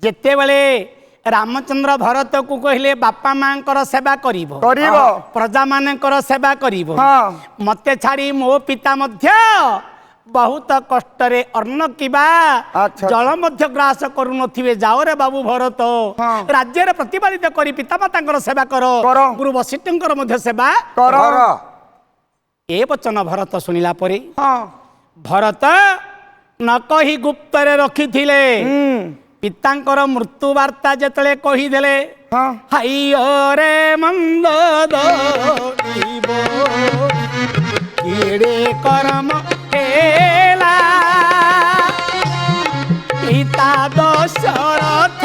ଯେତେବେଳେ रामचंद्र भरत को कहले बापा माँ सेवा करिवो प्रजा मानकर सेवा करिवो मते छाड़ी मो पिता मध्य बहुत कष्टरे अन्न किबा जल मध्य ग्रास करू नथिबे जाओ रे बाबू भरत राज्य रे प्रतिपालित करी पिता मातांकर सेवा करो गुरु वशिष्ठंकर मध्य सेवा करो ए वचन भरत सुनिला परे भरत न कही गुप्त रे रखिथिले पितांकर मृत्यु वार्ता जतले कही देले हाइयो रे मंद दीबो केड़े कर्म हेला पिता दशरथ